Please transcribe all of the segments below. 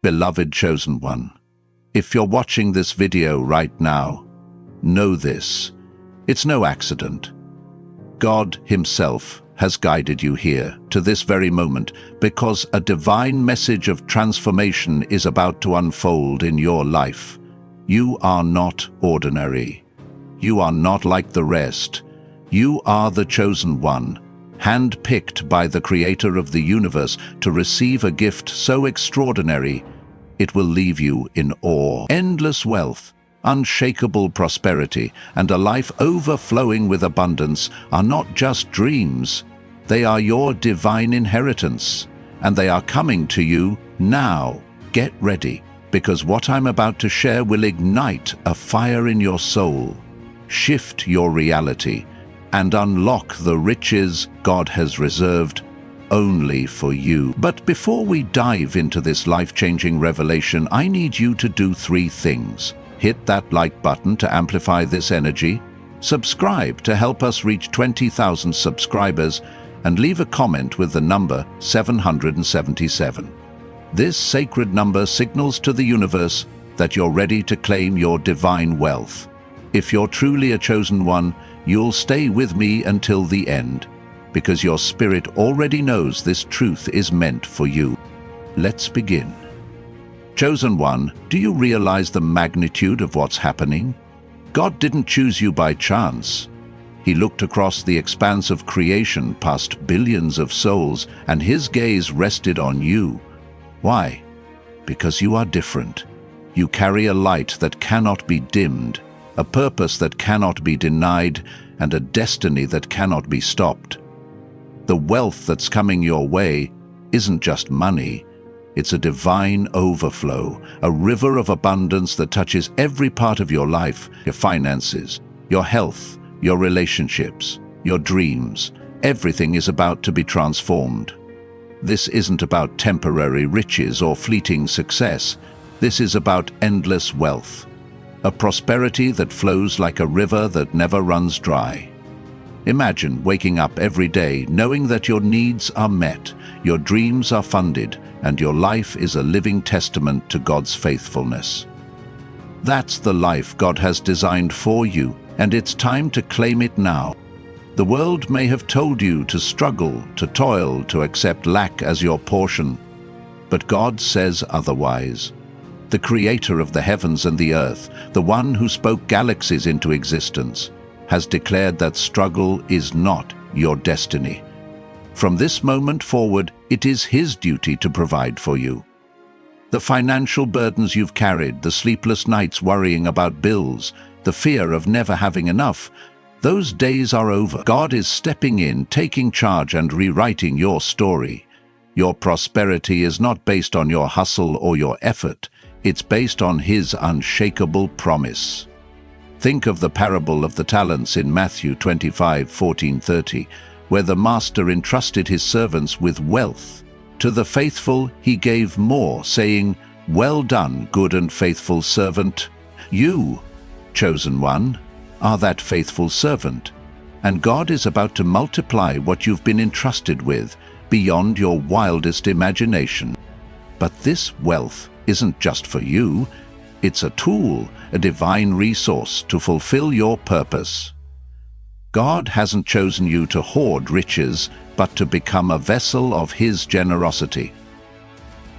Beloved chosen one, if you're watching this video right now, know this: it's no accident. God Himself has guided you here to this very moment because a divine message of transformation is about to unfold in your life. You are not ordinary. You are not like the rest. You are the chosen one, hand-picked by the Creator of the universe to receive a gift so extraordinary it will leave you in awe. Endless wealth, unshakable prosperity, and a life overflowing with abundance are not just dreams. They are your divine inheritance, and they are coming to you now. Get ready, because what I'm about to share will ignite a fire in your soul, shift your reality, and unlock the riches God has reserved only for you. But before we dive into this life-changing revelation, I need you to do 3 things. Hit that like button to amplify this energy, subscribe to help us reach 20,000 subscribers, and leave a comment with the number 777. This sacred number signals to the universe that you're ready to claim your divine wealth. If you're truly a chosen one, you'll stay with me until the end, because your spirit already knows this truth is meant for you. Let's begin. Chosen one, do you realize the magnitude of what's happening? God didn't choose you by chance. He looked across the expanse of creation past billions of souls, and His gaze rested on you. Why? Because you are different. You carry a light that cannot be dimmed, a purpose that cannot be denied, and a destiny that cannot be stopped. The wealth that's coming your way isn't just money. It's a divine overflow, a river of abundance that touches every part of your life, your finances, your health, your relationships, your dreams. Everything is about to be transformed. This isn't about temporary riches or fleeting success. This is about endless wealth, a prosperity that flows like a river that never runs dry. Imagine waking up every day knowing that your needs are met, your dreams are funded, and your life is a living testament to God's faithfulness. That's the life God has designed for you, and it's time to claim it now. The world may have told you to struggle, to toil, to accept lack as your portion, but God says otherwise. The Creator of the heavens and the earth, the one who spoke galaxies into existence, has declared that struggle is not your destiny. From this moment forward, it is His duty to provide for you. The financial burdens you've carried, the sleepless nights worrying about bills, the fear of never having enough, those days are over. God is stepping in, taking charge and rewriting your story. Your prosperity is not based on your hustle or your effort. It's based on His unshakable promise. Think of the parable of the talents in Matthew 25:14-30, where the master entrusted his servants with wealth. To the faithful He gave more, saying, "Well done, good and faithful servant." You, chosen one, are that faithful servant, and God is about to multiply what you've been entrusted with beyond your wildest imagination. But this wealth isn't just for you. It's a tool, a divine resource to fulfill your purpose. God hasn't chosen you to hoard riches, but to become a vessel of His generosity.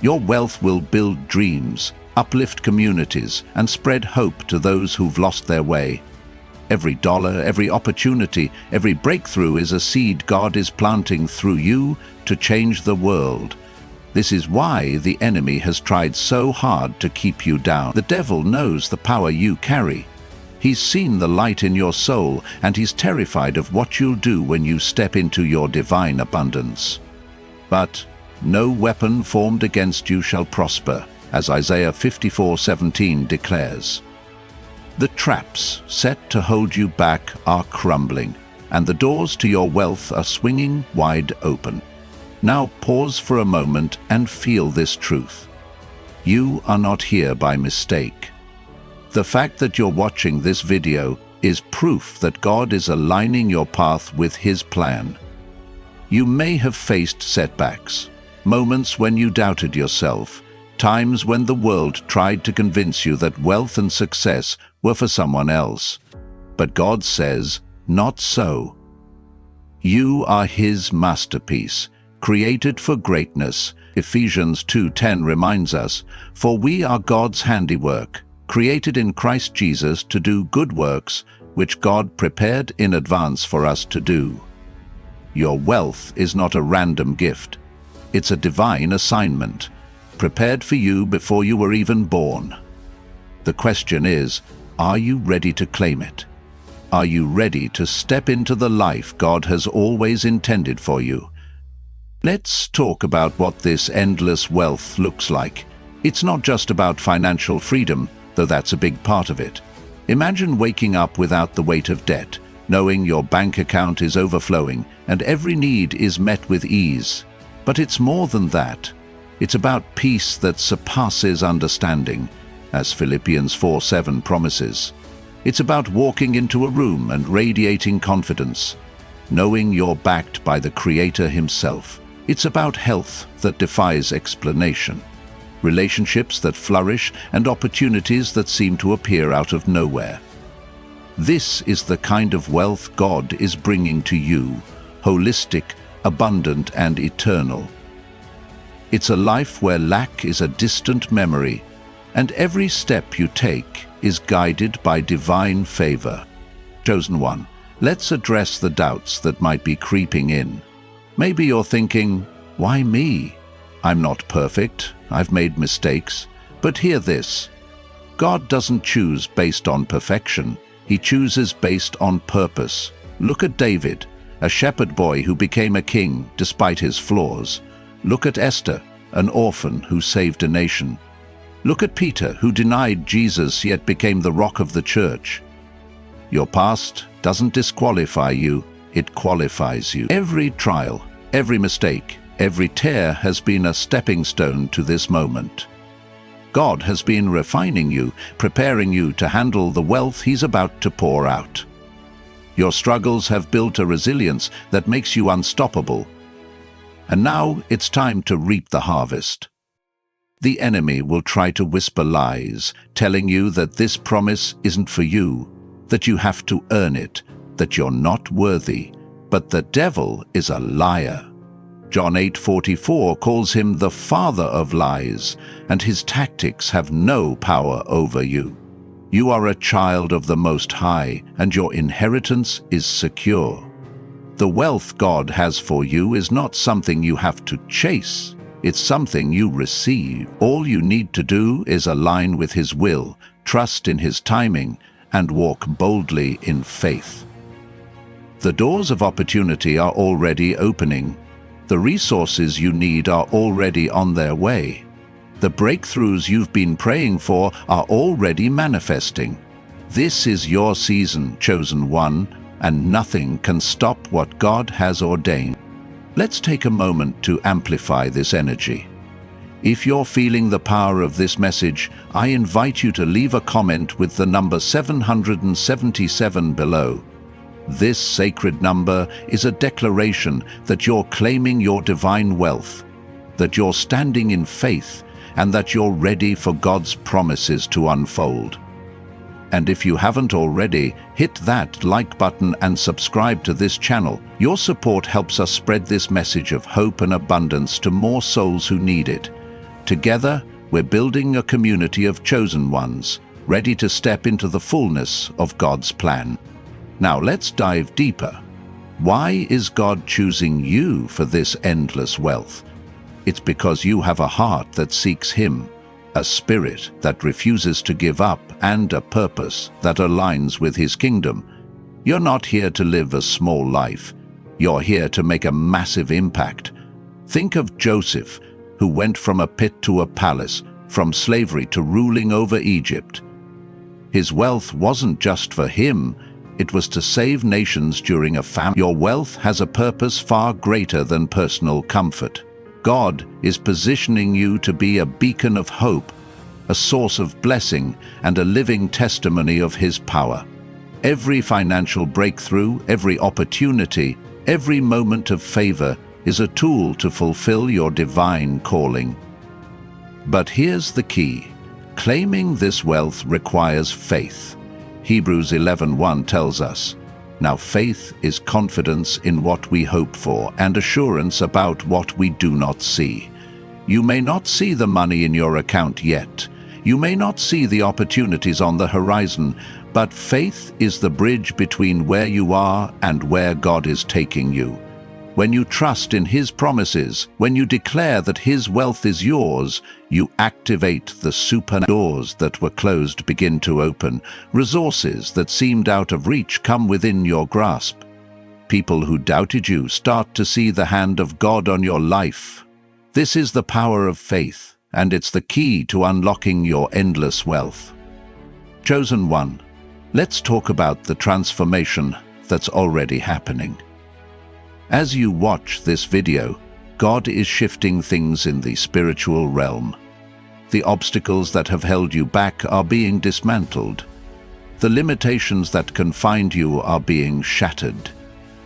Your wealth will build dreams, uplift communities, and spread hope to those who've lost their way. Every dollar, every opportunity, every breakthrough is a seed God is planting through you to change the world. This is why the enemy has tried so hard to keep you down. The devil knows the power you carry. He's seen the light in your soul, and he's terrified of what you'll do when you step into your divine abundance. But no weapon formed against you shall prosper, as Isaiah 54:17 declares. The traps set to hold you back are crumbling, and the doors to your wealth are swinging wide open. Now pause for a moment and feel this truth. You are not here by mistake. The fact that you're watching this video is proof that God is aligning your path with His plan. You may have faced setbacks, moments when you doubted yourself, Times when the world tried to convince you that wealth and success were for someone else. But God says, not so. You are His masterpiece, created for greatness. Ephesians 2:10 reminds us, for we are God's handiwork, created in Christ Jesus to do good works, which God prepared in advance for us to do. Your wealth is not a random gift. It's a divine assignment, prepared for you before you were even born. The question is, are you ready to claim it? Are you ready to step into the life God has always intended for you? Let's talk about what this endless wealth looks like. It's not just about financial freedom, though that's a big part of it. Imagine waking up without the weight of debt, knowing your bank account is overflowing and every need is met with ease. But it's more than that. It's about peace that surpasses understanding, as Philippians 4:7 promises. It's about walking into a room and radiating confidence, knowing you're backed by the Creator Himself. It's about health that defies explanation, relationships that flourish, and opportunities that seem to appear out of nowhere. This is the kind of wealth God is bringing to you, holistic, abundant, and eternal. It's a life where lack is a distant memory, and every step you take is guided by divine favor. Chosen one, let's address the doubts that might be creeping in. Maybe you're thinking, why me? I'm not perfect, I've made mistakes. But hear this, God doesn't choose based on perfection, He chooses based on purpose. Look at David, a shepherd boy who became a king despite his flaws. Look at Esther, an orphan who saved a nation. Look at Peter, who denied Jesus yet became the rock of the church. Your past doesn't disqualify you, it qualifies you. Every trial, every mistake, every tear has been a stepping stone to this moment. God has been refining you, preparing you to handle the wealth He's about to pour out. Your struggles have built a resilience that makes you unstoppable. And now it's time to reap the harvest. The enemy will try to whisper lies, telling you that this promise isn't for you, that you have to earn it, that you're not worthy. But the devil is a liar. John 8:44 calls him the father of lies, and his tactics have no power over you. You are a child of the Most High, and your inheritance is secure. The wealth God has for you is not something you have to chase. It's something you receive. All you need to do is align with His will, trust in His timing, and walk boldly in faith. The doors of opportunity are already opening. The resources you need are already on their way. The breakthroughs you've been praying for are already manifesting. This is your season, chosen one, and nothing can stop what God has ordained. Let's take a moment to amplify this energy. If you're feeling the power of this message, I invite you to leave a comment with the number 777 below. This sacred number is a declaration that you're claiming your divine wealth, that you're standing in faith, and that you're ready for God's promises to unfold. And if you haven't already, hit that like button and subscribe to this channel. Your support helps us spread this message of hope and abundance to more souls who need it. Together, we're building a community of chosen ones, ready to step into the fullness of God's plan. Now let's dive deeper. Why is God choosing you for this endless wealth? It's because you have a heart that seeks Him, a spirit that refuses to give up, and a purpose that aligns with His kingdom. You're not here to live a small life. You're here to make a massive impact. Think of Joseph, who went from a pit to a palace, from slavery to ruling over Egypt. His wealth wasn't just for him, it was to save nations during a famine. Your wealth has a purpose far greater than personal comfort. God is positioning you to be a beacon of hope, a source of blessing, and a living testimony of His power. Every financial breakthrough, every opportunity, every moment of favor is a tool to fulfill your divine calling. But here's the key. Claiming this wealth requires faith. Hebrews 11:1 tells us, "Now faith is confidence in what we hope for and assurance about what we do not see." You may not see the money in your account yet. You may not see the opportunities on the horizon, but faith is the bridge between where you are and where God is taking you. When you trust in His promises, when you declare that His wealth is yours, you activate the supernatural. Doors that were closed begin to open. Resources that seemed out of reach come within your grasp. People who doubted you start to see the hand of God on your life. This is the power of faith, and it's the key to unlocking your endless wealth. Chosen one, let's talk about the transformation that's already happening. As you watch this video, God is shifting things in the spiritual realm. The obstacles that have held you back are being dismantled. The limitations that confined you are being shattered.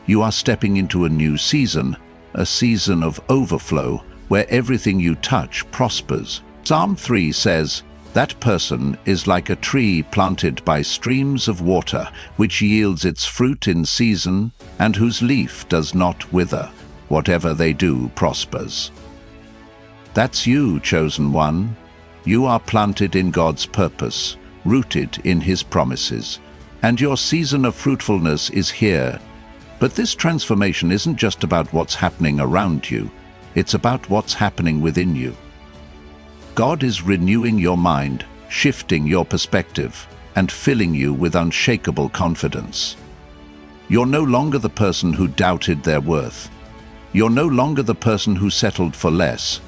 You are stepping into a new season, a season of overflow, where everything you touch prospers. Psalm 3 says, "That person is like a tree planted by streams of water, which yields its fruit in season, and whose leaf does not wither. Whatever they do prospers." That's you, chosen one. You are planted in God's purpose, rooted in His promises, and your season of fruitfulness is here. But this transformation isn't just about what's happening around you, it's about what's happening within you. God is renewing your mind, shifting your perspective, and filling you with unshakable confidence. You're no longer the person who doubted their worth. You're no longer the person who settled for less.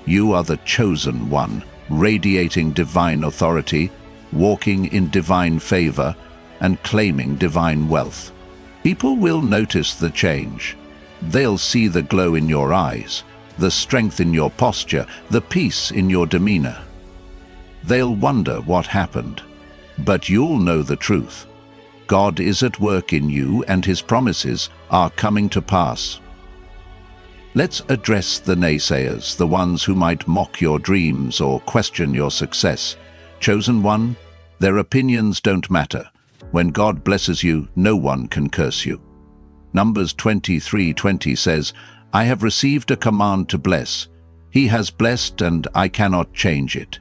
You are the chosen one, radiating divine authority, walking in divine favor, and claiming divine wealth. People will notice the change. They'll see the glow in your eyes, the strength in your posture, the peace in your demeanor. They'll wonder what happened, but you'll know the truth. God is at work in you, and His promises are coming to pass. Let's address the naysayers, the ones who might mock your dreams or question your success. Chosen one, their opinions don't matter. When God blesses you, no one can curse you. Numbers 23:20 says, "I have received a command to bless. He has blessed, and I cannot change it."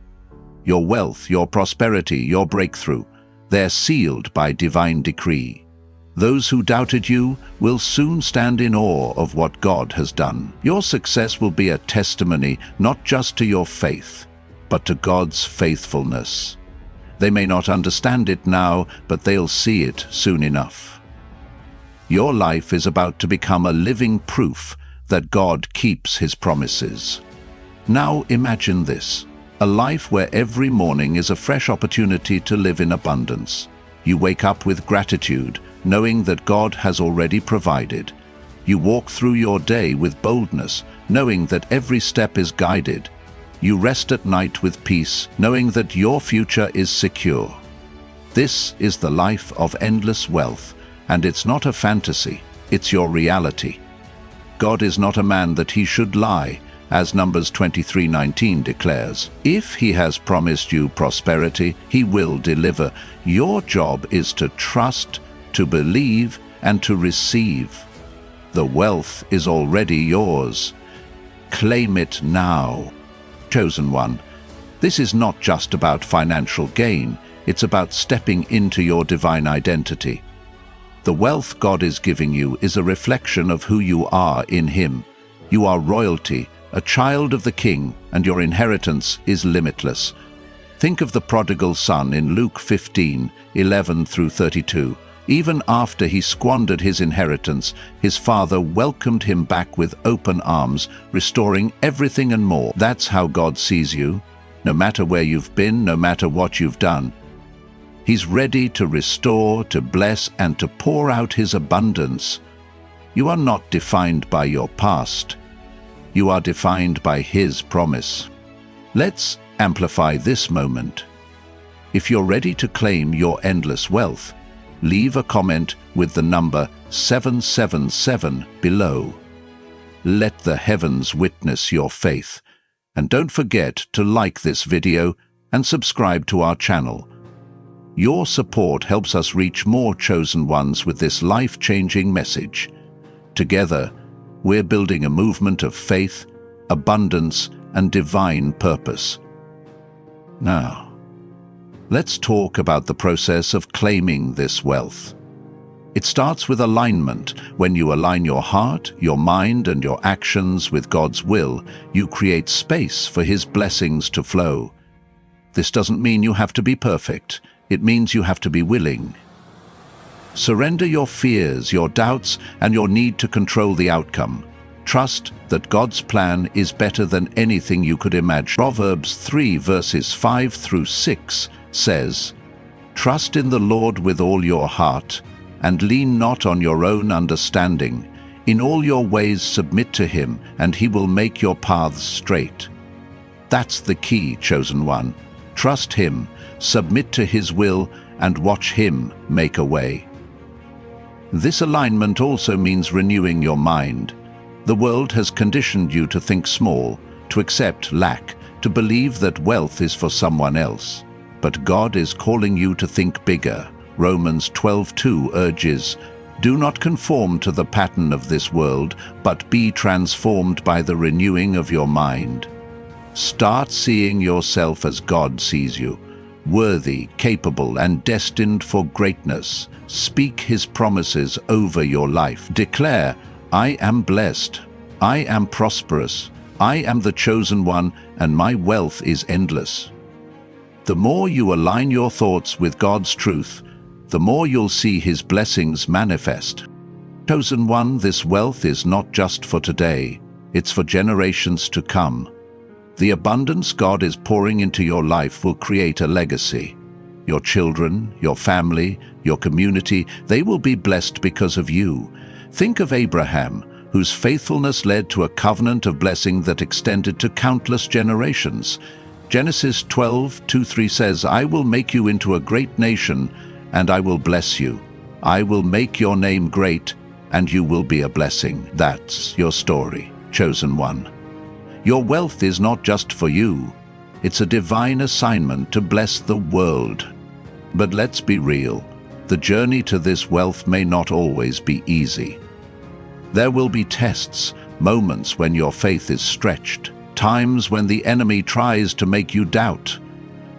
Your wealth, your prosperity, your breakthrough, they're sealed by divine decree. Those who doubted you will soon stand in awe of what God has done. Your success will be a testimony not just to your faith, but to God's faithfulness. They may not understand it now, but they'll see it soon enough. Your life is about to become a living proof that God keeps His promises. Now imagine this, a life where every morning is a fresh opportunity to live in abundance. You wake up with gratitude, knowing that God has already provided. You walk through your day with boldness, knowing that every step is guided. You rest at night with peace, knowing that your future is secure. This is the life of endless wealth, and it's not a fantasy, it's your reality. God is not a man that He should lie, as Numbers 23:19 declares. If He has promised you prosperity, He will deliver. Your job is to trust, to believe, and to receive. The wealth is already yours. Claim it now. Chosen one, this is not just about financial gain, it's about stepping into your divine identity. The wealth God is giving you is a reflection of who you are in Him. You are royalty, a child of the King, and your inheritance is limitless. Think of the prodigal son in Luke 15:11-32. Even after he squandered his inheritance, his father welcomed him back with open arms, restoring everything and more. That's how God sees you, no matter where you've been, no matter what you've done. He's ready to restore, to bless, and to pour out His abundance. You are not defined by your past. You are defined by His promise. Let's amplify this moment. If you're ready to claim your endless wealth, leave a comment with the number 777 below. Let the heavens witness your faith, And don't forget to like this video and subscribe to our channel. Your support helps us reach more chosen ones with this life-changing message. Together, we're building a movement of faith, abundance, and divine purpose. Now, let's talk about the process of claiming this wealth. It starts with alignment. When you align your heart, your mind, and your actions with God's will, you create space for His blessings to flow. This doesn't mean you have to be perfect. It means you have to be willing. Surrender your fears, your doubts, and your need to control the outcome. Trust that God's plan is better than anything you could imagine. Proverbs 3 verses 5 through 6 says, "Trust in the Lord with all your heart, and lean not on your own understanding. In all your ways submit to Him, and He will make your paths straight." That's the key, chosen one. Trust Him, submit to His will, and watch Him make a way. This alignment also means renewing your mind. The world has conditioned you to think small, to accept lack, to believe that wealth is for someone else. But God is calling you to think bigger. Romans 12:2 urges, "Do not conform to the pattern of this world, but be transformed by the renewing of your mind." Start seeing yourself as God sees you, worthy, capable, and destined for greatness. Speak His promises over your life. Declare, "I am blessed, I am prosperous, I am the chosen one, and my wealth is endless." The more you align your thoughts with God's truth, the more you'll see His blessings manifest. Chosen one, this wealth is not just for today, it's for generations to come. The abundance God is pouring into your life will create a legacy. Your children, your family, your community, they will be blessed because of you. Think of Abraham, whose faithfulness led to a covenant of blessing that extended to countless generations. Genesis 12:2-3 says, "I will make you into a great nation, and I will bless you. I will make your name great, and you will be a blessing." That's your story, chosen one. Your wealth is not just for you. It's a divine assignment to bless the world. But let's be real. The journey to this wealth may not always be easy. There will be tests, moments when your faith is stretched, times when the enemy tries to make you doubt.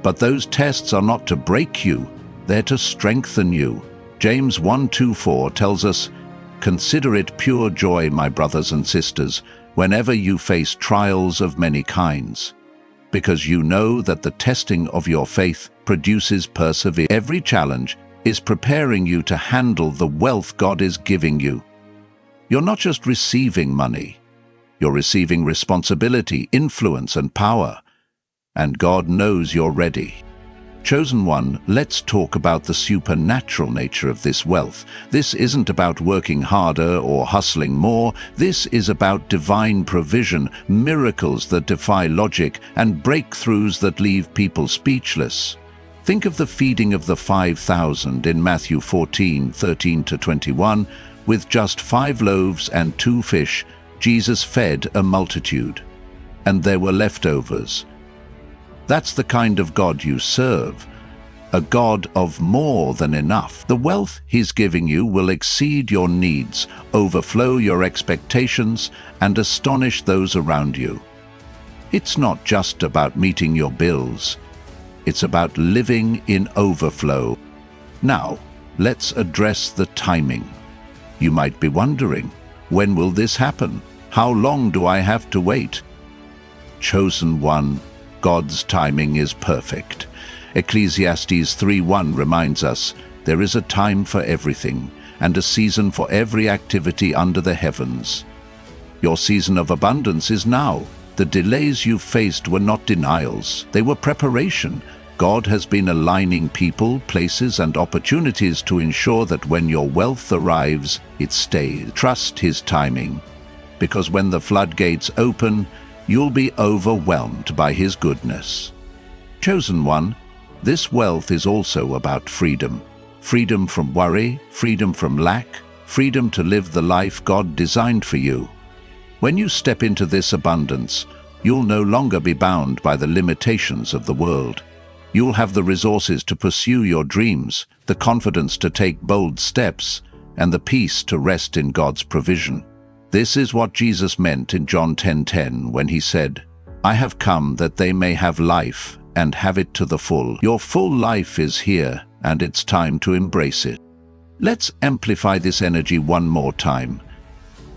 But those tests are not to break you, they're to strengthen you. James 1:2-4 tells us, "Consider it pure joy, my brothers and sisters, whenever you face trials of many kinds, because you know that the testing of your faith produces perseverance." Every challenge is preparing you to handle the wealth God is giving you. You're not just receiving money, you're receiving responsibility, influence, and power. And God knows you're ready. Chosen one, let's talk about the supernatural nature of this wealth. This isn't about working harder or hustling more. This is about divine provision, miracles that defy logic, and breakthroughs that leave people speechless. Think of the feeding of the 5,000 in Matthew 14:13-21. With just 5 loaves and 2 fish, Jesus fed a multitude, and there were leftovers. That's the kind of God you serve, a God of more than enough. The wealth He's giving you will exceed your needs, overflow your expectations, and astonish those around you. It's not just about meeting your bills. It's about living in overflow. Now, let's address the timing. You might be wondering, when will this happen? How long do I have to wait? Chosen one, God's timing is perfect. Ecclesiastes 3:1 reminds us, "There is a time for everything, and a season for every activity under the heavens." Your season of abundance is now. The delays you faced were not denials, they were preparation. God has been aligning people, places, and opportunities to ensure that when your wealth arrives, it stays. Trust His timing, because when the floodgates open, you'll be overwhelmed by His goodness. Chosen one, this wealth is also about freedom. Freedom from worry, freedom from lack, freedom to live the life God designed for you. When you step into this abundance, You'll no longer be bound by the limitations of the world. You'll have the resources to pursue your dreams, the confidence to take bold steps, and the peace to rest in God's provision. This is what Jesus meant in John 10:10 when he said, "I have come that they may have life and have it to the full." Your full life is here, and it's time to embrace it. Let's amplify this energy one more time.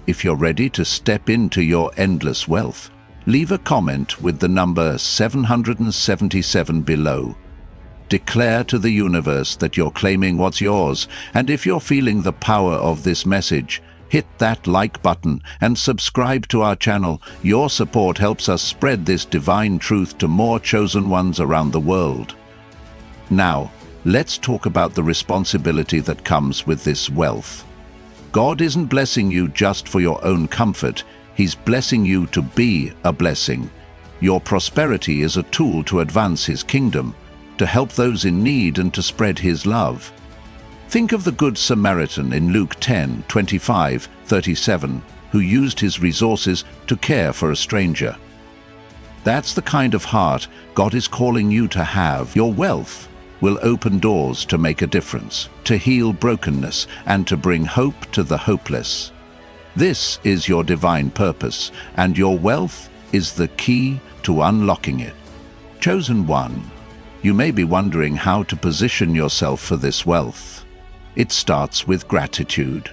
If you're ready to step into your endless wealth, leave a comment with the number 777 below. Declare to the universe that you're claiming what's yours, and if you're feeling the power of this message, hit that like button and subscribe to our channel. Your support helps us spread this divine truth to more chosen ones around the world. Now, let's talk about the responsibility that comes with this wealth. God isn't blessing you just for your own comfort. He's blessing you to be a blessing. Your prosperity is a tool to advance His kingdom, to help those in need and to spread His love. Think of the Good Samaritan in Luke 10:25-37, who used his resources to care for a stranger. That's the kind of heart God is calling you to have. Your wealth will open doors to make a difference, to heal brokenness, and to bring hope to the hopeless. This is your divine purpose, and your wealth is the key to unlocking it. Chosen one, you may be wondering how to position yourself for this wealth. It starts with gratitude.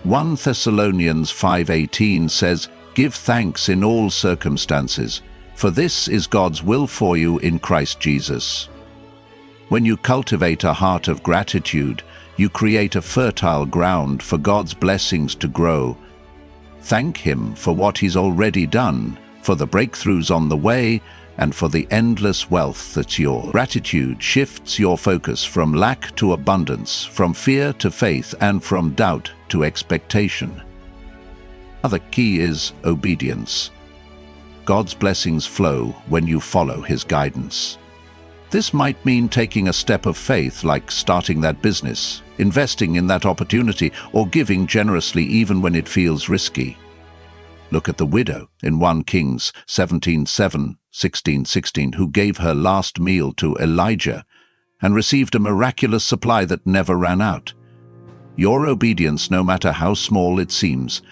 1 Thessalonians 5:18 says, "Give thanks in all circumstances, for this is God's will for you in Christ Jesus." When you cultivate a heart of gratitude, you create a fertile ground for God's blessings to grow. Thank Him for what He's already done, for the breakthroughs on the way, and for the endless wealth that's yours. Gratitude shifts your focus from lack to abundance, from fear to faith, and from doubt to expectation. Another key is obedience. God's blessings flow when you follow His guidance. This might mean taking a step of faith, like starting that business, investing in that opportunity, or giving generously even when it feels risky. Look at the widow in 1 Kings 17:7-16, who gave her last meal to Elijah and received a miraculous supply that never ran out. Your obedience, no matter how small it seems,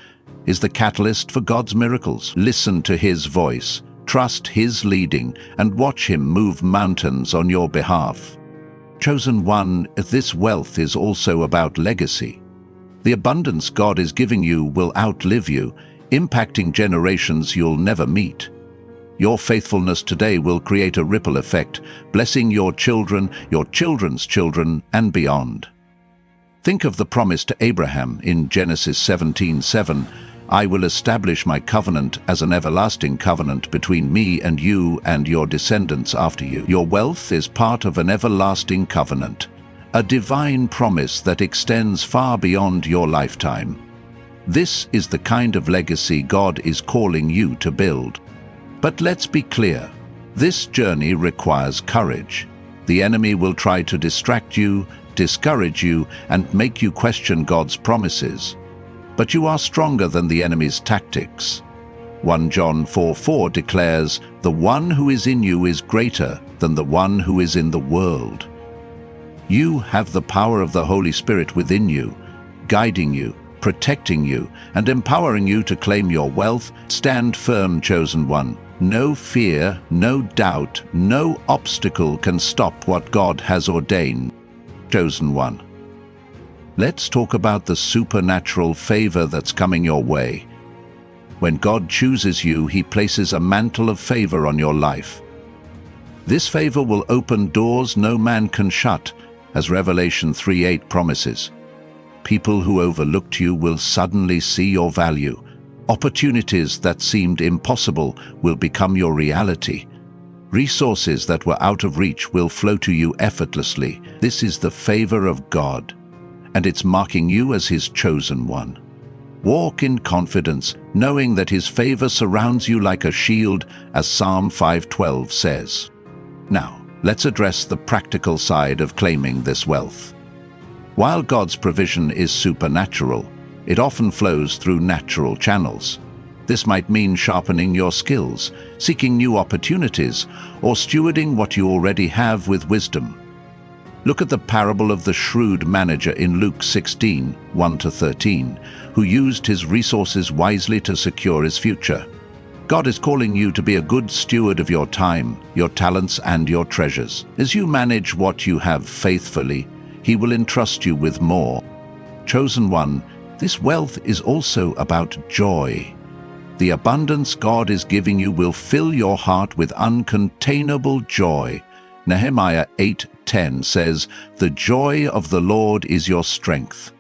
is the catalyst for God's miracles. Listen to His voice, trust His leading, and watch Him move mountains on your behalf. Chosen one, this wealth is also about legacy. The abundance God is giving you will outlive you, impacting generations you'll never meet. Your faithfulness today will create a ripple effect, blessing your children, your children's children, and beyond. Think of the promise to Abraham in Genesis 17:7, "I will establish my covenant as an everlasting covenant between me and you and your descendants after you." Your wealth is part of an everlasting covenant, a divine promise that extends far beyond your lifetime. This is the kind of legacy God is calling you to build. But let's be clear, this journey requires courage. The enemy will try to distract you, discourage you, and make you question God's promises. But you are stronger than the enemy's tactics. 1 John 4:4 declares, "The one who is in you is greater than the one who is in the world." You have the power of the Holy Spirit within you, guiding you, protecting you, and empowering you to claim your wealth. Stand firm, chosen one. No fear, no doubt, no obstacle can stop what God has ordained. Chosen one. Let's talk about the supernatural favor that's coming your way. When God chooses you, He places a mantle of favor on your life. This favor will open doors no man can shut, as Revelation 3:8 promises. People who overlooked you will suddenly see your value. Opportunities that seemed impossible will become your reality. Resources that were out of reach will flow to you effortlessly. This is the favor of God, and it's marking you as His chosen one. Walk in confidence, knowing that His favor surrounds you like a shield, as Psalm 5:12 says. Now, let's address the practical side of claiming this wealth. While God's provision is supernatural, it often flows through natural channels. This might mean sharpening your skills, seeking new opportunities, or stewarding what you already have with wisdom. Look at the parable of the shrewd manager in Luke 16, 1-13, who used his resources wisely to secure his future. God is calling you to be a good steward of your time, your talents, and your treasures. As you manage what you have faithfully, He will entrust you with more. Chosen one, this wealth is also about joy. The abundance God is giving you will fill your heart with uncontainable joy. Nehemiah 8:10 says, "The joy of the Lord is your strength."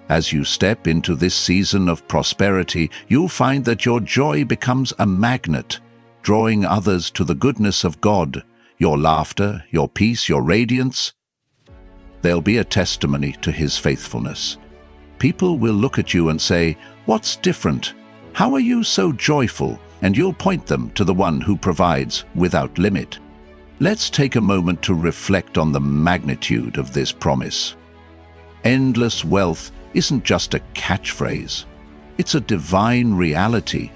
As you step into this season of prosperity, you'll find that your joy becomes a magnet, drawing others to the goodness of God. Your laughter, your peace, your radiance, they'll be a testimony to His faithfulness. People will look at you and say, "What's different? How are you so joyful?" And you'll point them to the one who provides without limit. Let's take a moment to reflect on the magnitude of this promise. Endless wealth isn't just a catchphrase. It's a divine reality.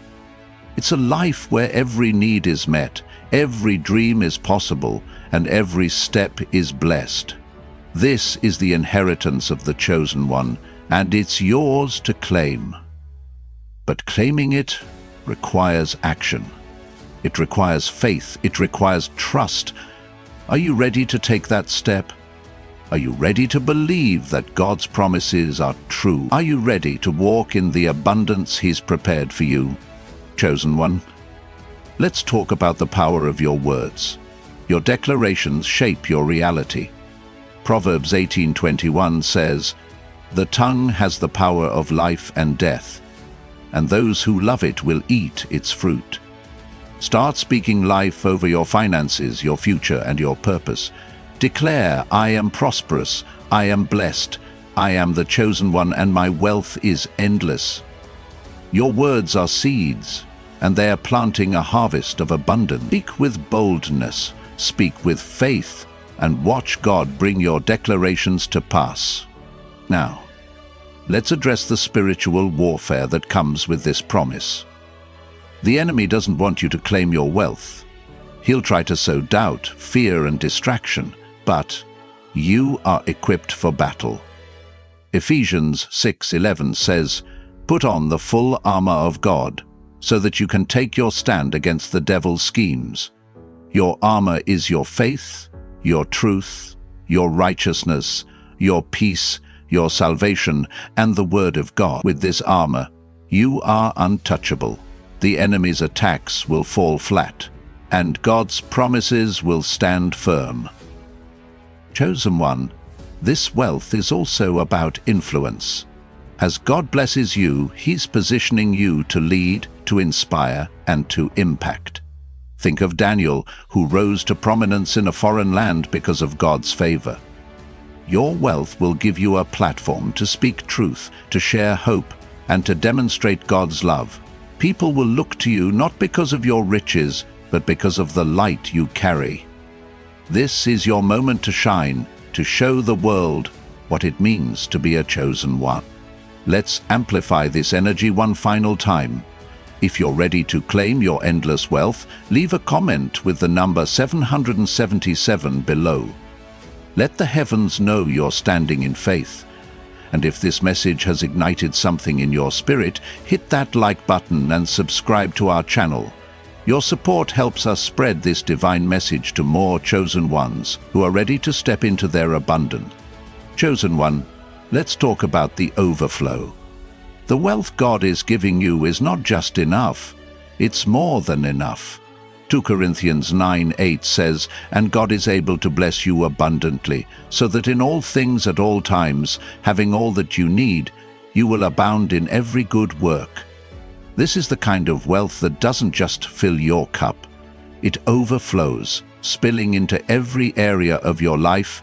It's a life where every need is met, every dream is possible, and every step is blessed. This is the inheritance of the chosen one, and it's yours to claim. But claiming it requires action. It requires faith. It requires trust. Are you ready to take that step? Are you ready to believe that God's promises are true? Are you ready to walk in the abundance He's prepared for you? Chosen one, let's talk about the power of your words. Your declarations shape your reality. Proverbs 18:21 says, "The tongue has the power of life and death, and those who love it will eat its fruit." Start speaking life over your finances, your future, and your purpose. Declare, "I am prosperous, I am blessed, I am the chosen one, and my wealth is endless." Your words are seeds, and they are planting a harvest of abundance. Speak with boldness, speak with faith, and watch God bring your declarations to pass. Now, let's address the spiritual warfare that comes with this promise. The enemy doesn't want you to claim your wealth. He'll try to sow doubt, fear, and distraction, but you are equipped for battle. Ephesians 6:11 says, "Put on the full armor of God, so that you can take your stand against the devil's schemes." Your armor is your faith, your truth, your righteousness, your peace, your salvation, and the Word of God. With this armor, you are untouchable. The enemy's attacks will fall flat, and God's promises will stand firm. Chosen one, this wealth is also about influence. As God blesses you, He's positioning you to lead, to inspire, and to impact. Think of Daniel, who rose to prominence in a foreign land because of God's favor. Your wealth will give you a platform to speak truth, to share hope, and to demonstrate God's love. People will look to you not because of your riches, but because of the light you carry. This is your moment to shine, to show the world what it means to be a chosen one. Let's amplify this energy one final time. If you're ready to claim your endless wealth, leave a comment with the number 777 below. Let the heavens know you're standing in faith. And if this message has ignited something in your spirit, hit that like button and subscribe to our channel. Your support helps us spread this divine message to more chosen ones who are ready to step into their abundance. Chosen one, let's talk about the overflow. The wealth God is giving you is not just enough, it's more than enough. 2 Corinthians 9:8 says, "And God is able to bless you abundantly, so that in all things at all times, having all that you need, you will abound in every good work." This is the kind of wealth that doesn't just fill your cup. It overflows, spilling into every area of your life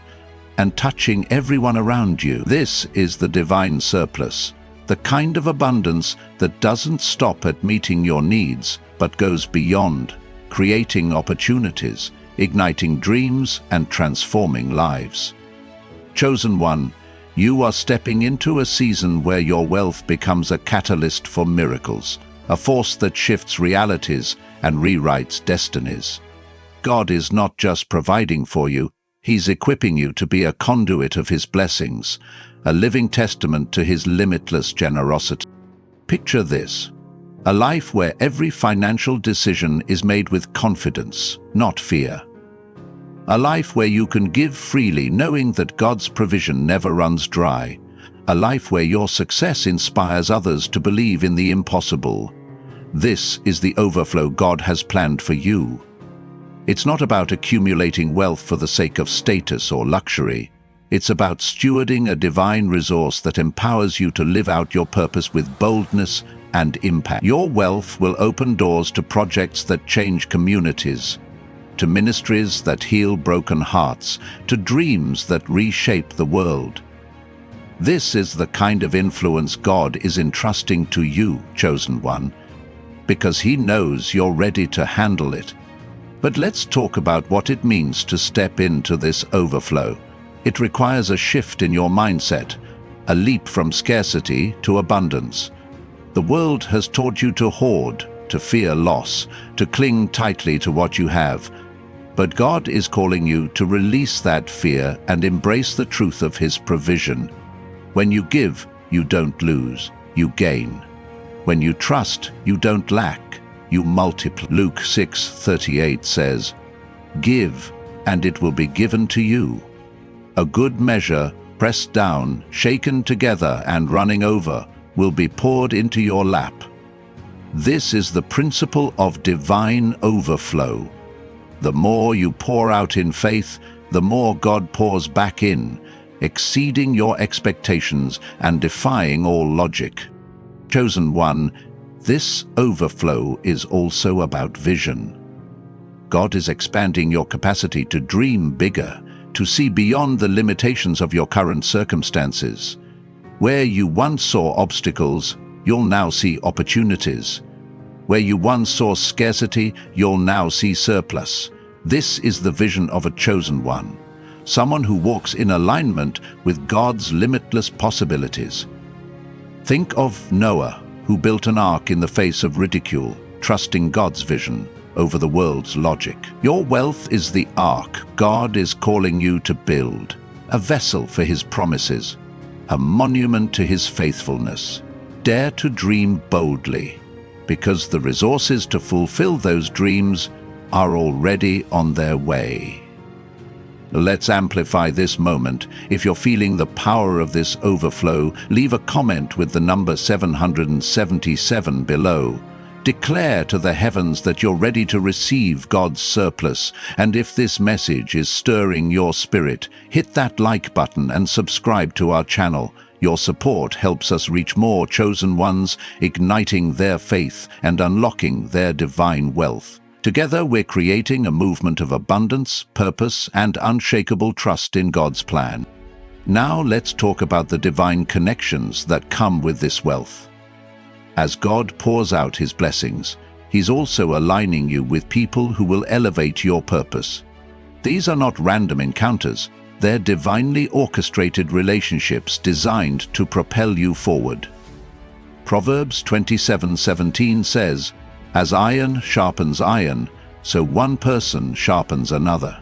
and touching everyone around you. This is the divine surplus, the kind of abundance that doesn't stop at meeting your needs, but goes beyond, creating opportunities, igniting dreams, and transforming lives. Chosen one, you are stepping into a season where your wealth becomes a catalyst for miracles. a force that shifts realities and rewrites destinies. God is not just providing for you, He's equipping you to be a conduit of His blessings, a living testament to His limitless generosity. Picture this: a life where every financial decision is made with confidence, not fear. A life where you can give freely knowing that God's provision never runs dry. A life where your success inspires others to believe in the impossible. This is the overflow God has planned for you. It's not about accumulating wealth for the sake of status or luxury. It's about stewarding a divine resource that empowers you to live out your purpose with boldness and impact. Your wealth will open doors to projects that change communities, to ministries that heal broken hearts, to dreams that reshape the world. This is the kind of influence God is entrusting to you, chosen one, because He knows you're ready to handle it. But let's talk about what it means to step into this overflow. It requires a shift in your mindset, a leap from scarcity to abundance. The world has taught you to hoard, to fear loss, to cling tightly to what you have. But God is calling you to release that fear and embrace the truth of His provision. When you give, you don't lose, you gain. When you trust, you don't lack, you multiply. Luke 6:38 says, "Give, and it will be given to you. A good measure, pressed down, shaken together, and running over, will be poured into your lap." This is the principle of divine overflow. The more you pour out in faith, the more God pours back in, exceeding your expectations and defying all logic. Chosen one, this overflow is also about vision. God is expanding your capacity to dream bigger, to see beyond the limitations of your current circumstances. Where you once saw obstacles, you'll now see opportunities. Where you once saw scarcity, you'll now see surplus. This is the vision of a chosen one, someone who walks in alignment with God's limitless possibilities. Think of Noah, who built an ark in the face of ridicule, trusting God's vision over the world's logic. Your wealth is the ark God is calling you to build, a vessel for His promises, a monument to His faithfulness. Dare to dream boldly, because the resources to fulfill those dreams are already on their way. Let's amplify this moment. If you're feeling the power of this overflow, leave a comment with the number 777 below. Declare to the heavens that you're ready to receive God's surplus. And if this message is stirring your spirit, hit that like button and subscribe to our channel. Your support helps us reach more chosen ones, igniting their faith and unlocking their divine wealth. Together, we're creating a movement of abundance, purpose, and unshakable trust in God's plan. Now let's talk about the divine connections that come with this wealth. As God pours out His blessings, He's also aligning you with people who will elevate your purpose. These are not random encounters, they're divinely orchestrated relationships designed to propel you forward. Proverbs 27:17 says, "As iron sharpens iron, so one person sharpens another."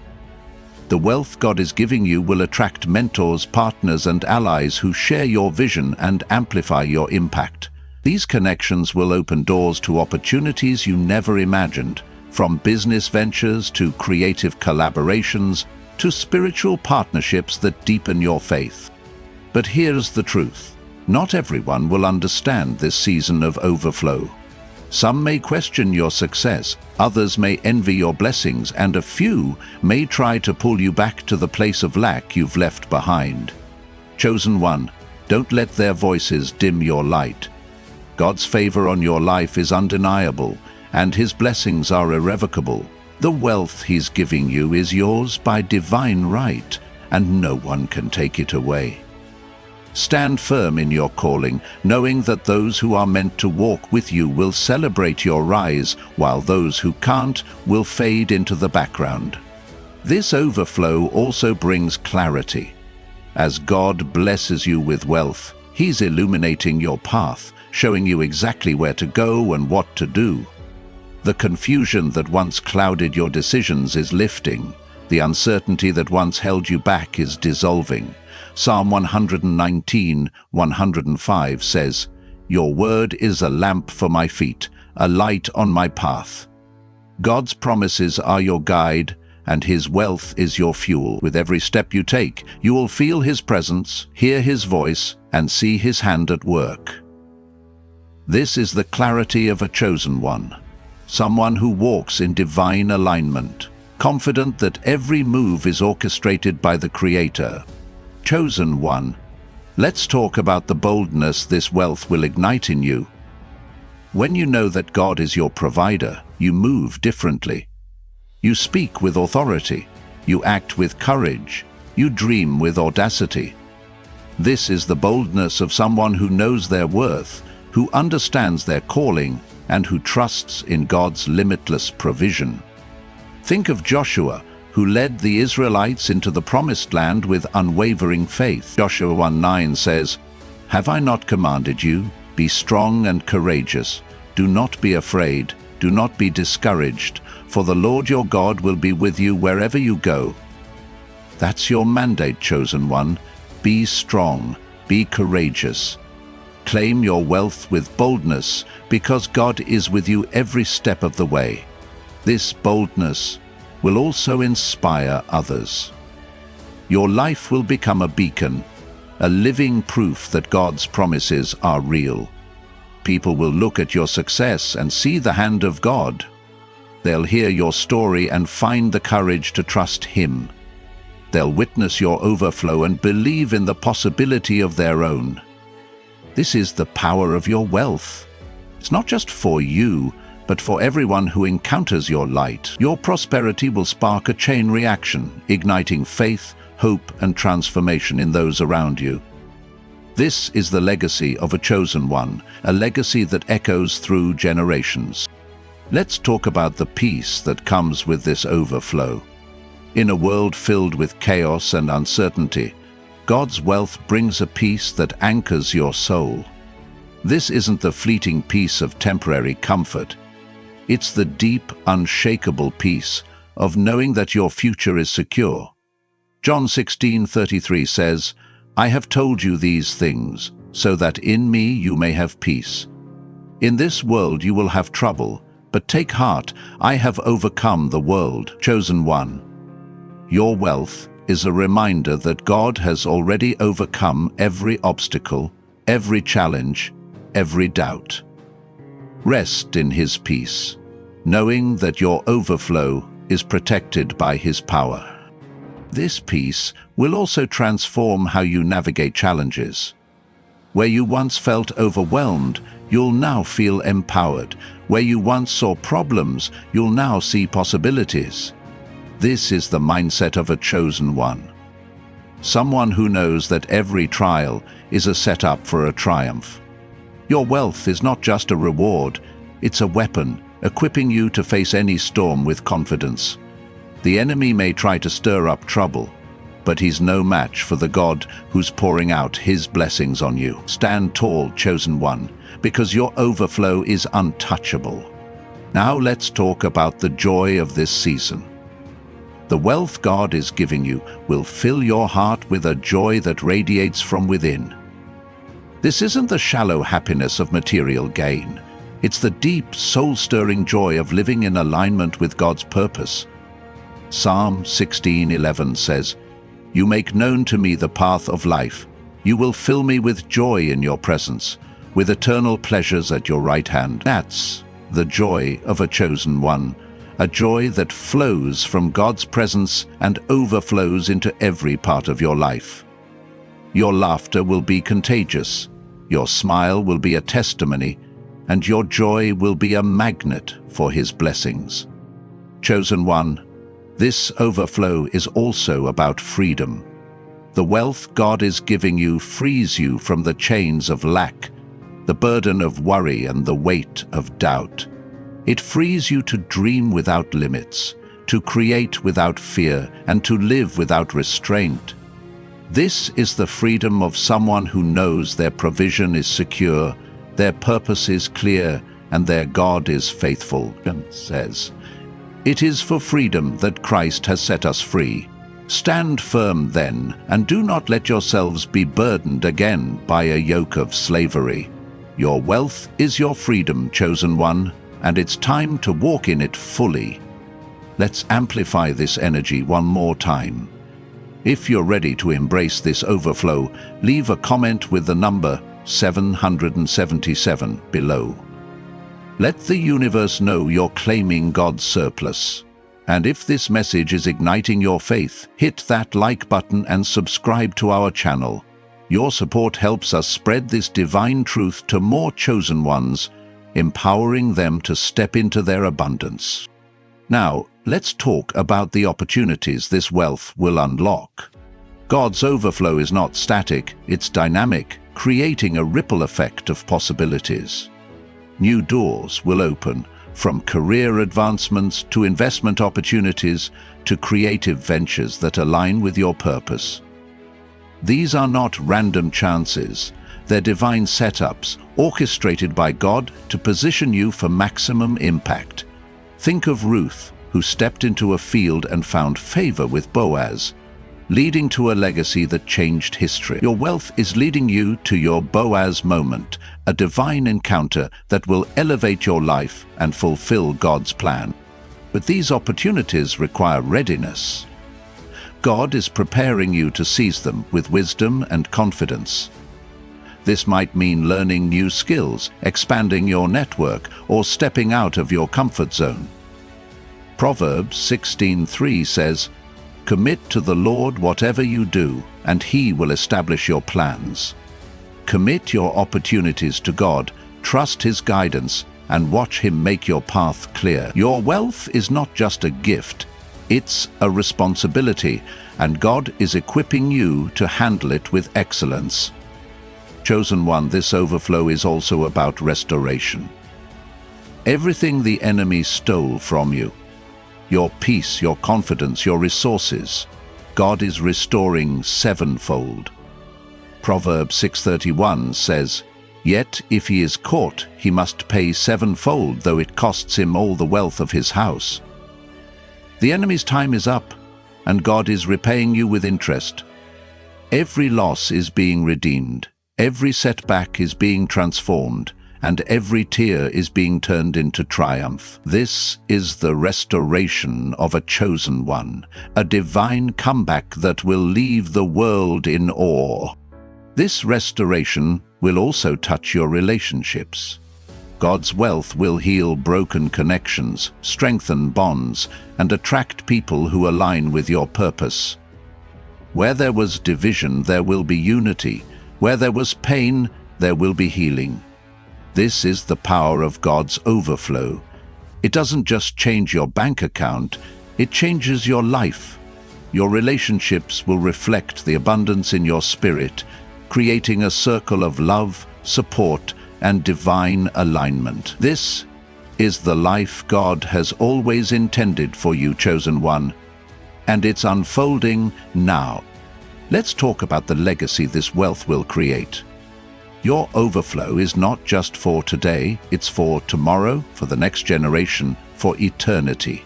The wealth God is giving you will attract mentors, partners, and allies who share your vision and amplify your impact. These connections will open doors to opportunities you never imagined, from business ventures to creative collaborations to spiritual partnerships that deepen your faith. But here's the truth: not everyone will understand this season of overflow. Some may question your success, others may envy your blessings, and a few may try to pull you back to the place of lack you've left behind. Chosen one, don't let their voices dim your light. God's favor on your life is undeniable, and His blessings are irrevocable. The wealth He's giving you is yours by divine right, and no one can take it away. Stand firm in your calling, knowing that those who are meant to walk with you will celebrate your rise, while those who can't will fade into the background. This overflow also brings clarity. As God blesses you with wealth, He's illuminating your path, showing you exactly where to go and what to do. The confusion that once clouded your decisions is lifting. The uncertainty that once held you back is dissolving. Psalm 119:105 says, "Your word is a lamp for my feet, a light on my path." God's promises are your guide, and His wealth is your fuel. With every step you take, you will feel His presence, hear His voice, and see His hand at work. This is the clarity of a chosen one, someone who walks in divine alignment, confident that every move is orchestrated by the Creator. Chosen one, let's talk about the boldness this wealth will ignite in you. When you know that God is your provider, you move differently. You speak with authority, you act with courage, you dream with audacity. This is the boldness of someone who knows their worth, who understands their calling, and who trusts in God's limitless provision. Think of Joshua, who led the Israelites into the promised land with unwavering faith. Joshua 1:9 says, "Have I not commanded you? Be strong and courageous. Do not be afraid, do not be discouraged, for the Lord your God will be with you wherever you go." That's your mandate, chosen one. Be strong, be courageous. Claim your wealth with boldness, because God is with you every step of the way. This boldness will also inspire others. Your life will become a beacon, a living proof that God's promises are real. People will look at your success and see the hand of God. They'll hear your story and find the courage to trust Him. They'll witness your overflow and believe in the possibility of their own. This is the power of your wealth. It's not just for you, but for everyone who encounters your light. Your prosperity will spark a chain reaction, igniting faith, hope, and transformation in those around you. This is the legacy of a chosen one, a legacy that echoes through generations. Let's talk about the peace that comes with this overflow. In a world filled with chaos and uncertainty, God's wealth brings a peace that anchors your soul. This isn't the fleeting peace of temporary comfort. It's the deep, unshakable peace of knowing that your future is secure. John 16:33 says, "I have told you these things, so that in me you may have peace. In this world you will have trouble, but take heart, I have overcome the world." Chosen one, your wealth is a reminder that God has already overcome every obstacle, every challenge, every doubt. Rest in His peace, knowing that your overflow is protected by His power. This peace will also transform how you navigate challenges. Where you once felt overwhelmed, you'll now feel empowered. Where you once saw problems, you'll now see possibilities. This is the mindset of a chosen one. Someone who knows that every trial is a setup for a triumph. Your wealth is not just a reward, it's a weapon, equipping you to face any storm with confidence. The enemy may try to stir up trouble, but he's no match for the God who's pouring out His blessings on you. Stand tall, chosen one, because your overflow is untouchable. Now let's talk about the joy of this season. The wealth God is giving you will fill your heart with a joy that radiates from within. This isn't the shallow happiness of material gain. It's the deep, soul-stirring joy of living in alignment with God's purpose. Psalm 16:11 says, "You make known to me the path of life. You will fill me with joy in your presence, with eternal pleasures at your right hand." That's the joy of a chosen one, a joy that flows from God's presence and overflows into every part of your life. Your laughter will be contagious, your smile will be a testimony, and your joy will be a magnet for His blessings. Chosen one, this overflow is also about freedom. The wealth God is giving you frees you from the chains of lack, the burden of worry, and the weight of doubt. It frees you to dream without limits, to create without fear, and to live without restraint. This is the freedom of someone who knows their provision is secure, their purpose is clear, and their God is faithful, and says, "It is for freedom that Christ has set us free. Stand firm then, and do not let yourselves be burdened again by a yoke of slavery. Your wealth is your freedom, chosen one, and it's time to walk in it fully." Let's amplify this energy one more time. If you're ready to embrace this overflow, leave a comment with the number 777 below. Let the universe know you're claiming God's surplus. And if this message is igniting your faith, hit that like button and subscribe to our channel. Your support helps us spread this divine truth to more chosen ones, empowering them to step into their abundance. Now, let's talk about the opportunities this wealth will unlock. God's overflow is not static, it's dynamic, creating a ripple effect of possibilities. New doors will open, from career advancements to investment opportunities to creative ventures that align with your purpose. These are not random chances, they're divine setups orchestrated by God to position you for maximum impact. Think of Ruth, who stepped into a field and found favor with Boaz, leading to a legacy that changed history. Your wealth is leading you to your Boaz moment, a divine encounter that will elevate your life and fulfill God's plan. But these opportunities require readiness. God is preparing you to seize them with wisdom and confidence. This might mean learning new skills, expanding your network, or stepping out of your comfort zone. Proverbs 16:3 says, "Commit to the Lord whatever you do, and He will establish your plans." Commit your opportunities to God, trust His guidance, and watch Him make your path clear. Your wealth is not just a gift, it's a responsibility, and God is equipping you to handle it with excellence. Chosen one, this overflow is also about restoration. Everything the enemy stole from you, your peace, your confidence, your resources, God is restoring sevenfold. Proverbs 6:31 says, "Yet if he is caught, he must pay sevenfold, though it costs him all the wealth of his house." The enemy's time is up, and God is repaying you with interest. Every loss is being redeemed, every setback is being transformed, and every tear is being turned into triumph. This is the restoration of a chosen one, a divine comeback that will leave the world in awe. This restoration will also touch your relationships. God's wealth will heal broken connections, strengthen bonds, and attract people who align with your purpose. Where there was division, there will be unity. Where there was pain, there will be healing. This is the power of God's overflow. It doesn't just change your bank account, it changes your life. Your relationships will reflect the abundance in your spirit, creating a circle of love, support, and divine alignment. This is the life God has always intended for you, chosen one, and it's unfolding now. Let's talk about the legacy this wealth will create. Your overflow is not just for today, it's for tomorrow, for the next generation, for eternity.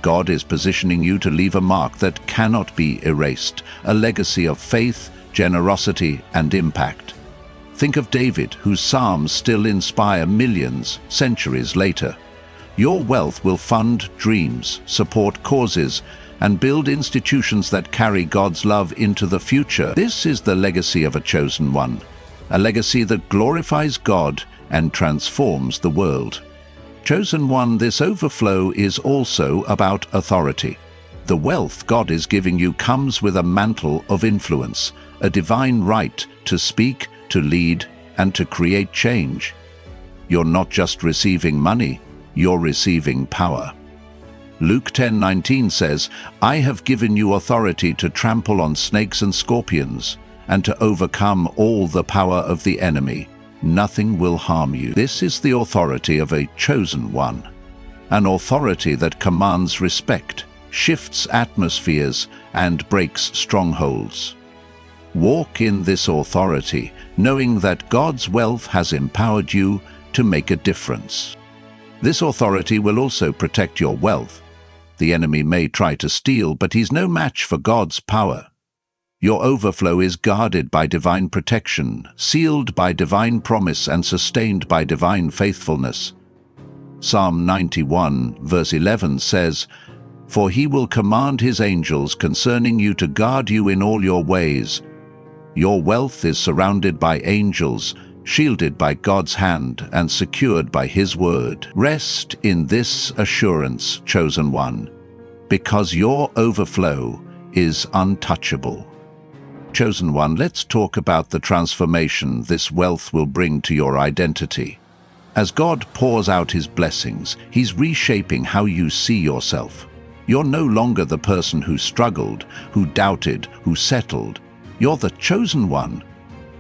God is positioning you to leave a mark that cannot be erased, a legacy of faith, generosity, and impact. Think of David, whose psalms still inspire millions centuries later. Your wealth will fund dreams, support causes, and build institutions that carry God's love into the future. This is the legacy of a chosen one, a legacy that glorifies God and transforms the world. Chosen one, this overflow is also about authority. The wealth God is giving you comes with a mantle of influence, a divine right to speak, to lead, and to create change. You're not just receiving money, you're receiving power. Luke 10:19 says, "I have given you authority to trample on snakes and scorpions, and to overcome all the power of the enemy. Nothing will harm you." This is the authority of a chosen one, an authority that commands respect, shifts atmospheres, and breaks strongholds. Walk in this authority, knowing that God's wealth has empowered you to make a difference. This authority will also protect your wealth. The enemy may try to steal, but he's no match for God's power. Your overflow is guarded by divine protection, sealed by divine promise, and sustained by divine faithfulness. Psalm 91, verse 11 says, "For he will command his angels concerning you to guard you in all your ways." Your wealth is surrounded by angels, shielded by God's hand, and secured by his word. Rest in this assurance, chosen one, because your overflow is untouchable. Chosen one, let's talk about the transformation this wealth will bring to your identity. As God pours out his blessings, he's reshaping how you see yourself. You're no longer the person who struggled, who doubted, who settled. You're the chosen one,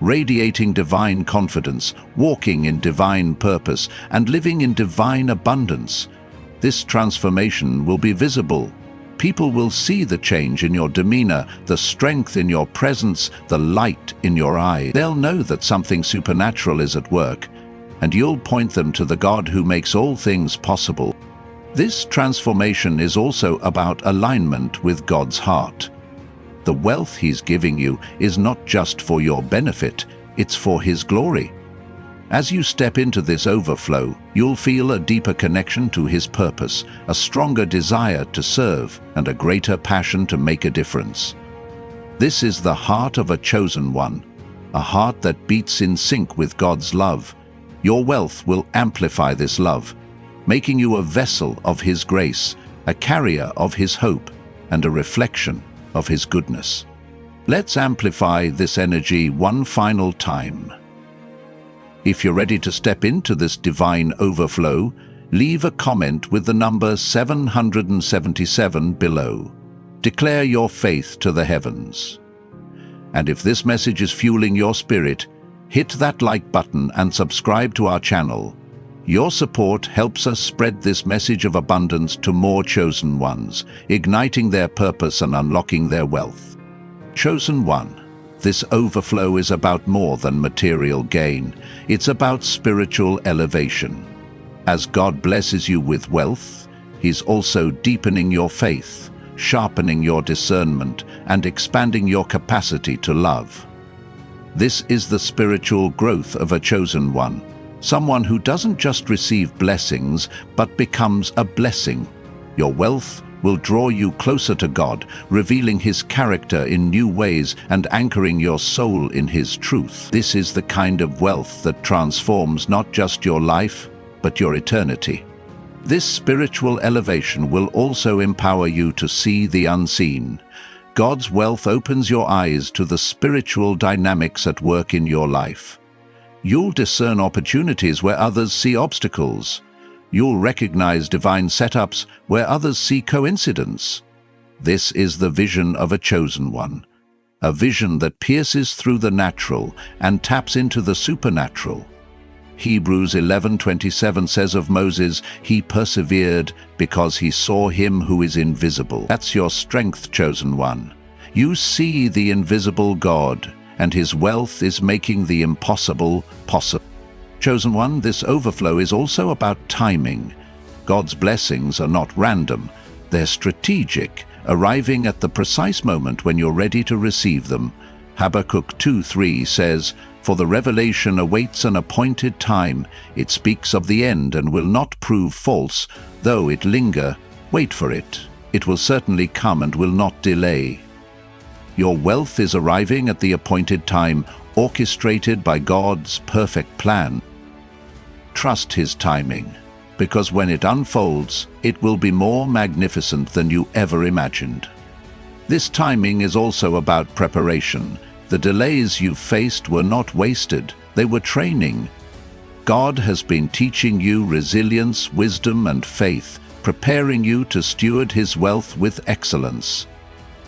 radiating divine confidence, walking in divine purpose, and living in divine abundance. This transformation will be visible. People will see the change in your demeanor, the strength in your presence, the light in your eye. They'll know that something supernatural is at work, and you'll point them to the God who makes all things possible. This transformation is also about alignment with God's heart. The wealth he's giving you is not just for your benefit, it's for his glory. As you step into this overflow, you'll feel a deeper connection to his purpose, a stronger desire to serve, and a greater passion to make a difference. This is the heart of a chosen one, a heart that beats in sync with God's love. Your wealth will amplify this love, making you a vessel of his grace, a carrier of his hope, and a reflection of his goodness. Let's amplify this energy one final time. If you're ready to step into this divine overflow, leave a comment with the number 777 below. Declare your faith to the heavens. And if this message is fueling your spirit, hit that like button and subscribe to our channel. Your support helps us spread this message of abundance to more chosen ones, igniting their purpose and unlocking their wealth. Chosen one, this overflow is about more than material gain. It's about spiritual elevation. As God blesses you with wealth, he's also deepening your faith, sharpening your discernment, and expanding your capacity to love. This is the spiritual growth of a chosen one, someone who doesn't just receive blessings, but becomes a blessing. Your wealth will draw you closer to God, revealing his character in new ways and anchoring your soul in his truth. This is the kind of wealth that transforms not just your life, but your eternity. This spiritual elevation will also empower you to see the unseen. God's wealth opens your eyes to the spiritual dynamics at work in your life. You'll discern opportunities where others see obstacles. You'll recognize divine setups where others see coincidence. This is the vision of a chosen one, a vision that pierces through the natural and taps into the supernatural. Hebrews 11:27 says of Moses, he persevered because he saw him who is invisible. That's your strength, chosen one. You see the invisible God, and his wealth is making the impossible possible. Chosen one, this overflow is also about timing. God's blessings are not random. They're strategic, arriving at the precise moment when you're ready to receive them. Habakkuk 2:3 says, "For the revelation awaits an appointed time. It speaks of the end and will not prove false. Though it linger, wait for it. It will certainly come and will not delay." Your wealth is arriving at the appointed time, orchestrated by God's perfect plan. Trust his timing, because when it unfolds, it will be more magnificent than you ever imagined. This timing is also about preparation. The delays you faced were not wasted, they were training. God has been teaching you resilience, wisdom, and faith, preparing you to steward his wealth with excellence.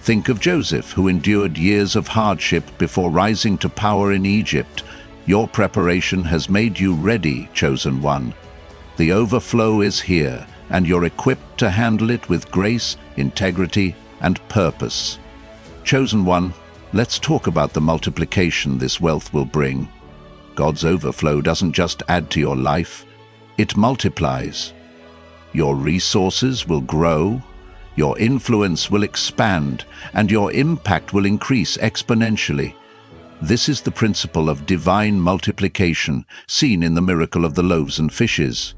Think of Joseph, who endured years of hardship before rising to power in Egypt. Your preparation has made you ready, chosen one. The overflow is here, and you're equipped to handle it with grace, integrity, and purpose. Chosen one, Let's talk about the multiplication this wealth will bring. God's overflow doesn't just add to your life, it multiplies. Your resources will grow, your influence will expand, and your impact will increase exponentially. This is the principle of divine multiplication seen in the miracle of the loaves and fishes.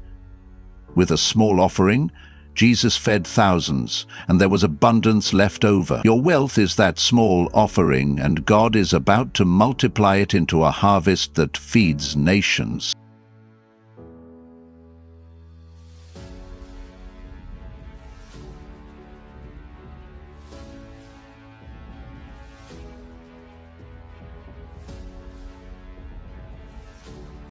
With a small offering, Jesus fed thousands, and there was abundance left over. Your wealth is that small offering, and God is about to multiply it into a harvest that feeds nations.